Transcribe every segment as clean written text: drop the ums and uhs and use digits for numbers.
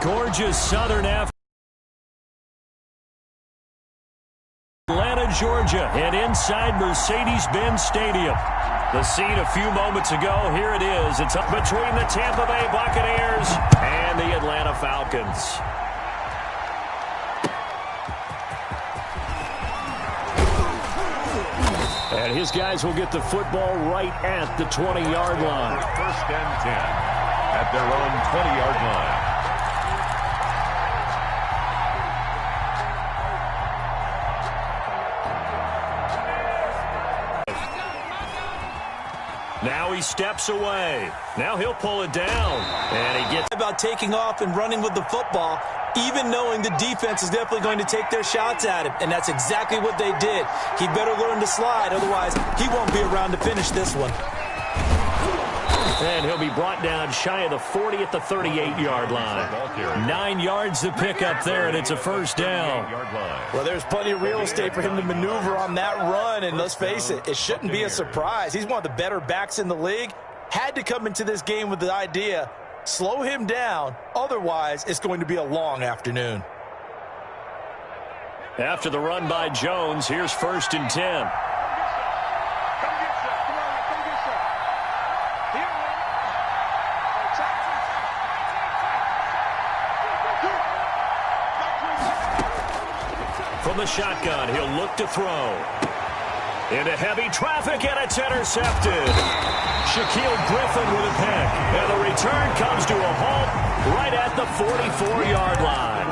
gorgeous southern afternoon. Atlanta, Georgia, and inside Mercedes-Benz Stadium. The scene a few moments ago, here it is. It's up between the Tampa Bay Buccaneers and the Atlanta Falcons. And his guys will get the football right at the 20-yard line. First and 10 at their own 20-yard line. Now he steps away. Now he'll pull it down. And he gets about taking off and running with the football, even knowing the defense is definitely going to take their shots at him. And that's exactly what they did. He better learn to slide, otherwise he won't be around to finish this one. And he'll be brought down shy of the 40 at the 38-yard line. 9 yards to pick up there, and it's a first down. Well, there's plenty of real estate for him to maneuver on that run, and let's face it, it shouldn't be a surprise. He's one of the better backs in the league. Had to come into this game with the idea, slow him down, otherwise it's going to be a long afternoon. After the run by Jones, here's first and 10. From the shotgun, he'll look to throw. Into heavy traffic, and it's intercepted. Shaquille Griffin with a pick. And the return comes to a halt right at the 44-yard line.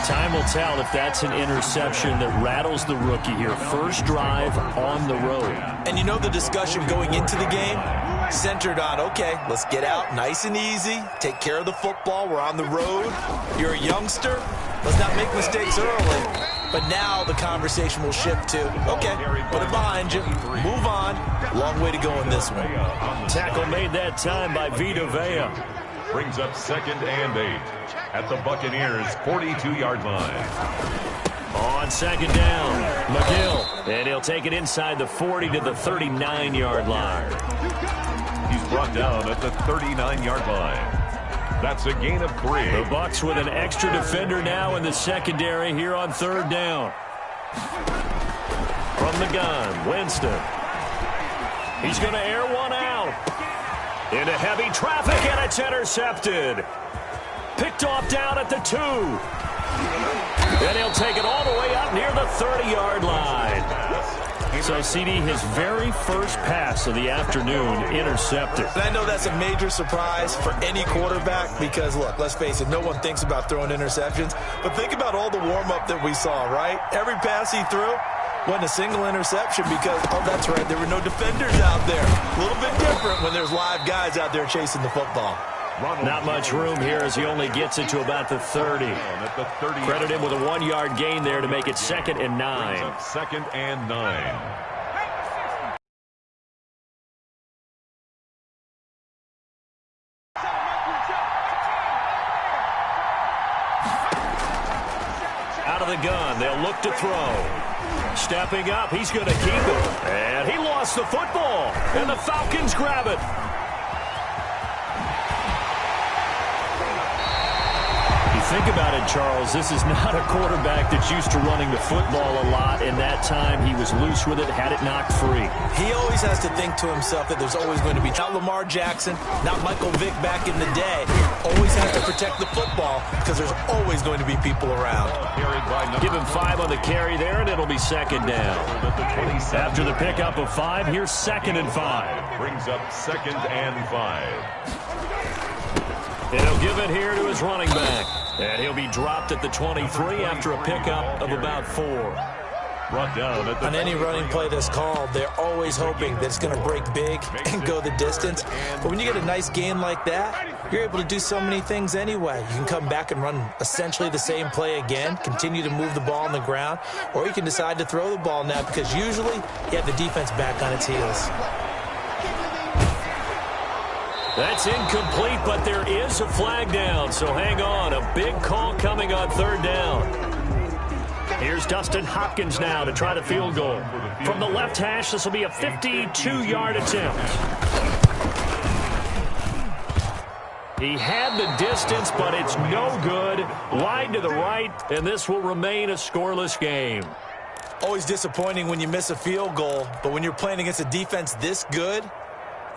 Time will tell if that's an interception that rattles the rookie here. First drive on the road. And you know the discussion going into the game? Centered on, okay, let's get out nice and easy, take care of the football, we're on the road, you're a youngster, let's not make mistakes early. But now the conversation will shift to, okay, put it behind you, move on, long way to go in this one. Tackle made that time by Vita Vea. Brings up second and 8 at the Buccaneers' 42-yard line. On second down, McGill, and he'll take it inside the 40 to the 39-yard line. He's brought down at the 39-yard line. That's a gain of 3. The Bucs with an extra defender now in the secondary here on third down. From the gun, Winston. He's going to air one out. Into heavy traffic, and it's intercepted. Picked off down at the 2. And he'll take it all the way up near the 30-yard line. So, CD, his very first pass of the afternoon intercepted. And I know that's a major surprise for any quarterback because, look, let's face it, no one thinks about throwing interceptions. But think about all the warm-up that we saw, right? Every pass he threw wasn't a single interception because, oh, that's right, there were no defenders out there. A little bit different when there's live guys out there chasing the football. Not much room here as he only gets it to about the 30. Credit him with a 1-yard gain there to make it second and 9. Second and 9. Out of the gun, they'll look to throw. Stepping up, he's going to keep it. And he lost the football. And the Falcons grab it. Think about it, Charles. This is not a quarterback that's used to running the football a lot, and that time he was loose with it, had it knocked free. He always has to think to himself that there's always going to be not Lamar Jackson, not Michael Vick back in the day. Always has to protect the football because there's always going to be people around. Give him 5 on the carry there, and it'll be second down. After the pickup of 5, here's second and 5. Brings up second and 5. And he'll give it here to his running back. And he'll be dropped at the 23 after a pickup of about 4. Brought down at the on any running play that's called, they're always hoping that it's going to break big and go the distance. But when you get a nice gain like that, you're able to do so many things anyway. You can come back and run essentially the same play again, continue to move the ball on the ground, or you can decide to throw the ball now because usually you have the defense back on its heels. That's incomplete, but there is a flag down, so hang on. A big call coming on third down. Here's Dustin Hopkins now to try the field goal. From the left hash, this will be a 52-yard attempt. He had the distance, but it's no good. Wide to the right, and this will remain a scoreless game. Always disappointing when you miss a field goal, but when you're playing against a defense this good,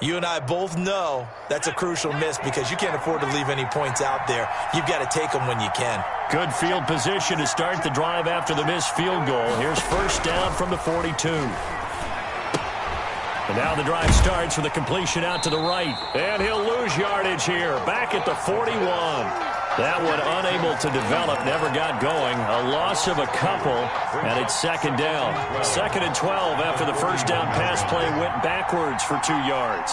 you and I both know that's a crucial miss because you can't afford to leave any points out there. You've got to take them when you can. Good field position to start the drive after the missed field goal. Here's first down from the 42. And now the drive starts with a completion out to the right. And he'll lose yardage here. Back at the 41. That one unable to develop, never got going. A loss of a couple, and it's second down. Second and 12 after the first down pass play went backwards for 2 yards.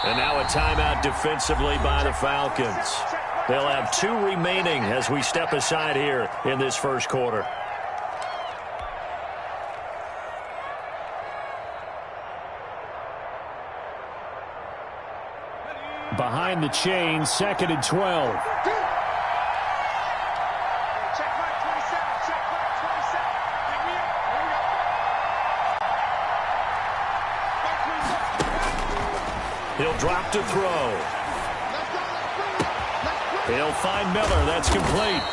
And now a timeout defensively by the Falcons. They'll have 2 remaining as we step aside here in this first quarter. Behind the chain, second and 12. He'll drop to throw. He'll find Miller. That's complete.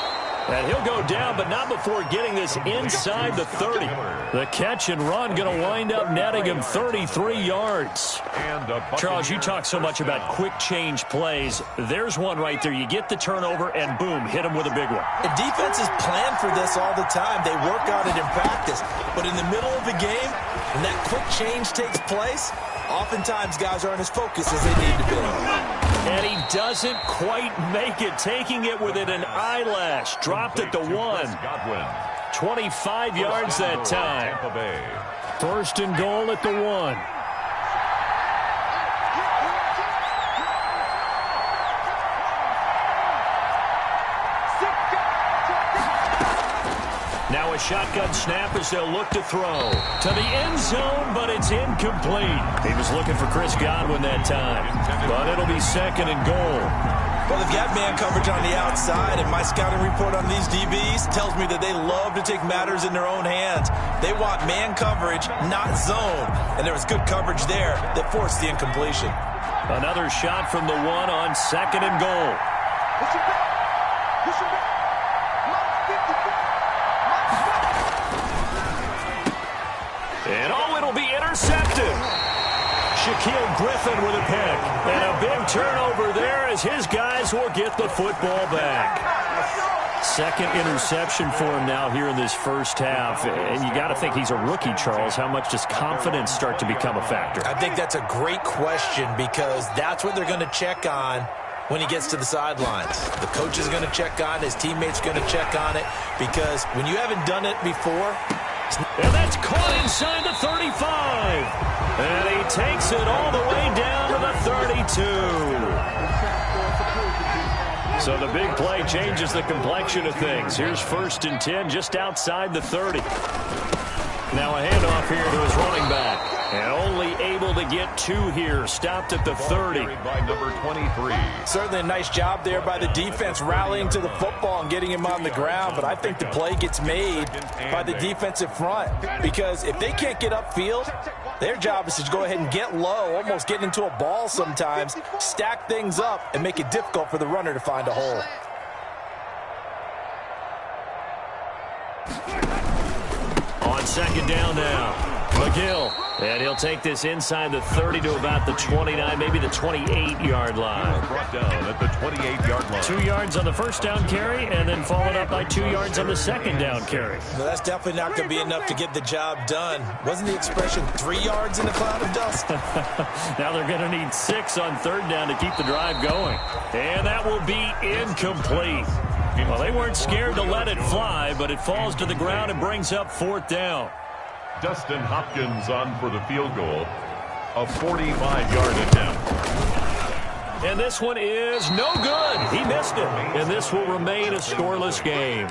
And he'll go down, but not before getting this inside the 30. The catch and run going to wind up netting him 33 yards. Charles, you talk so much about quick change plays. There's one right there. You get the turnover, and boom, hit him with a big one. The defenses plan for this all the time. They work on it in practice. But in the middle of the game, when that quick change takes place, oftentimes guys aren't as focused as they need to be. And he doesn't quite make it, taking it within an eyelash. Dropped at the 1. 25 yards that time. First and goal at the 1. Now a shotgun snap as they'll look to throw. To the end zone, but it's incomplete. He was looking for Chris Godwin that time. But it'll be second and goal. Well, they've got man coverage on the outside, and my scouting report on these DBs tells me that they love to take matters in their own hands. They want man coverage, not zone. And there was good coverage there that forced the incompletion. Another shot from the 1 on second and goal. And it'll be intercepted. Shaquille Griffin with a pick. And a big turnover there as his guys will get the football back. Second interception for him now here in this first half. And you got to think he's a rookie, Charles. How much does confidence start to become a factor? I think that's a great question because that's what they're going to check on when he gets to the sidelines. The coach is going to check on it. His teammates are going to check on it because when you haven't done it before. And that's caught inside the 35. And he takes it all the way down to the 32. So the big play changes the complexion of things. Here's first and 10 just outside the 30. Now a handoff here to his running back. And only able to get 2 here. Stopped at the 30. By number 23. Certainly a nice job there by the defense rallying to the football and getting him on the ground. But I think the play gets made by the defensive front. Because if they can't get upfield, their job is to go ahead and get low, almost get into a ball sometimes, stack things up, and make it difficult for the runner to find a hole. On second down now, McGill. And he'll take this inside the 30 to about the 29, maybe the 28-yard line. Brought down at the 28-yard line. 2 yards on the first down carry, and then followed up by 2 yards on the second down carry. Well, that's definitely not going to be enough to get the job done. Wasn't the expression 3 yards in a cloud of dust? Now they're going to need 6 on third down to keep the drive going. And that will be incomplete. Well, they weren't scared to let it fly, but it falls to the ground and brings up fourth down. Dustin Hopkins on for the field goal. A 45-yard attempt. And this one is no good. He missed it. And this will remain a scoreless game.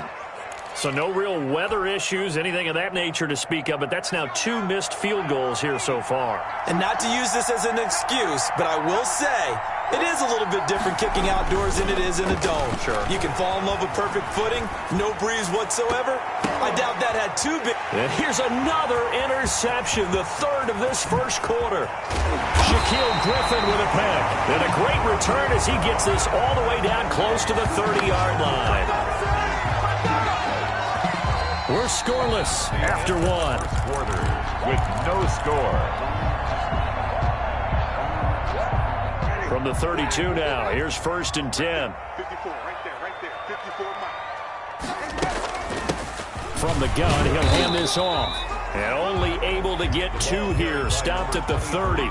So no real weather issues, anything of that nature to speak of, but that's now 2 missed field goals here so far. And not to use this as an excuse, but I will say it is a little bit different kicking outdoors than it is in a dome. Sure. You can fall in love with perfect footing, no breeze whatsoever. I doubt that had too big. And here's another interception, the 3rd of this first quarter. Shaquille Griffin with a pick. And a great return as he gets this all the way down close to the 30-yard line. We're scoreless after 1. Quarter with no score. From the 32 now, here's 1st and 10. 54, right there, 54 miles. From the gun, he'll hand this off. And only able to get 2 here, stopped at the 30.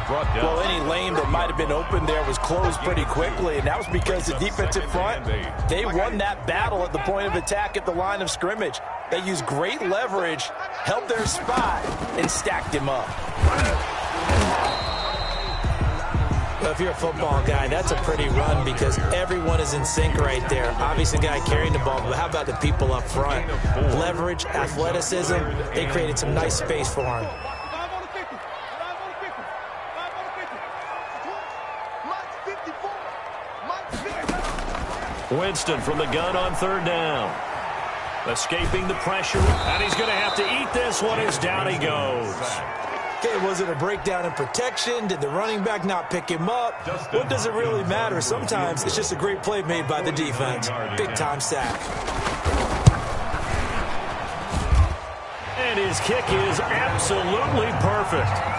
Well, any lane that might have been open there was closed pretty quickly, and that was because the defensive front, they won that battle at the point of attack at the line of scrimmage. They used great leverage, held their spot, and stacked him up. Well, if you're a football guy, that's a pretty run because everyone is in sync right there. Obviously, the guy carrying the ball, but how about the people up front? Leverage, athleticism, they created some nice space for him. Winston from the gun on 3rd down. Escaping the pressure, and he's going to have to eat this one as down he goes. Okay, was it a breakdown in protection? Did the running back not pick him up? What does it really matter? Sometimes it's just a great play made by the defense. Big-time sack. And his kick is absolutely perfect.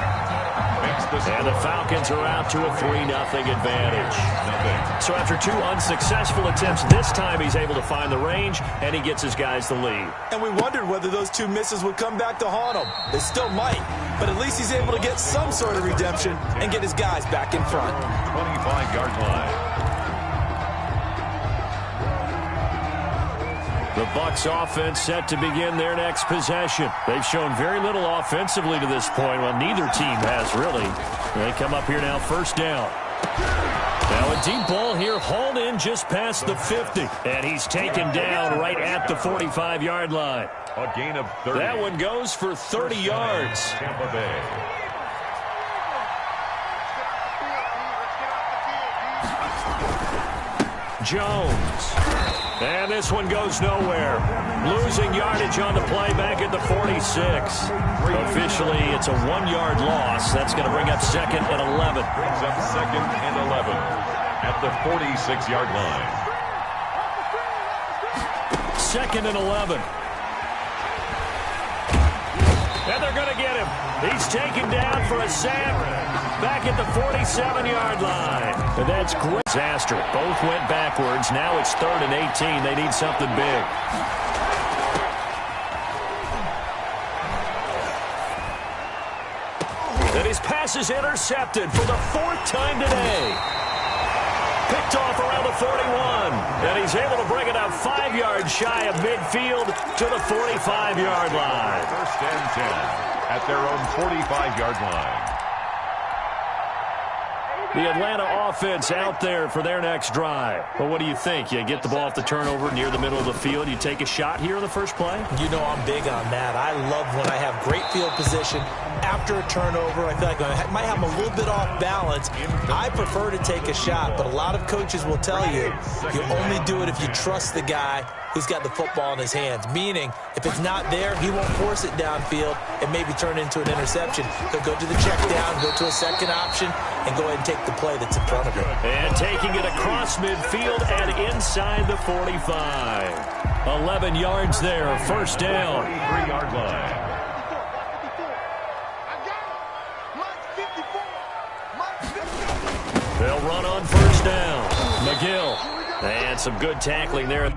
And the Falcons are out to a 3-0 advantage. So after 2 unsuccessful attempts, this time he's able to find the range, and he gets his guys the lead. And we wondered whether those 2 misses would come back to haunt him. They still might, but at least he's able to get some sort of redemption and get his guys back in front. 25-yard line. The Bucs offense set to begin their next possession. They've shown very little offensively to this point. Well, neither team has really. They come up here now, 1st down. Now a deep ball here, hauled in just past the 50. And he's taken down right at the 45-yard line. A gain of 30. That one goes for 30 yards. Tampa Bay. Jones. And this one goes nowhere. Losing yardage on the play back at the 46. Officially, it's a 1-yard loss. That's going to bring up 2nd and 11. Brings up 2nd and 11 at the 46-yard line. 2nd and 11. And they're going to get him. He's taken down for a sack back at the 47-yard line. And that's great. Disaster. Both went backwards. Now it's 3rd and 18. They need something big. And his pass is intercepted for the 4th time today. Picked off around the 41. And he's able to bring it up 5 yards shy of midfield to the 45-yard line. 1st and 10 at their own 45-yard line. The Atlanta offense out there for their next drive. But what do you think? You get the ball off the turnover near the middle of the field. You take a shot here in the first play? You know I'm big on that. I love when I have great field position. After a turnover, I feel like I might have them a little bit off balance. I prefer to take a shot, but a lot of coaches will tell you you only do it if you trust the guy who's got the football in his hands. Meaning, if it's not there, he won't force it downfield and maybe turn it into an interception. He'll go to the check down, go to a second option, and go ahead and take the play that's in front of him. And taking it across midfield and inside the 45. 11 yards there, 1st down. 43-yard line. They'll run on 1st down. McGill. And some good tackling there.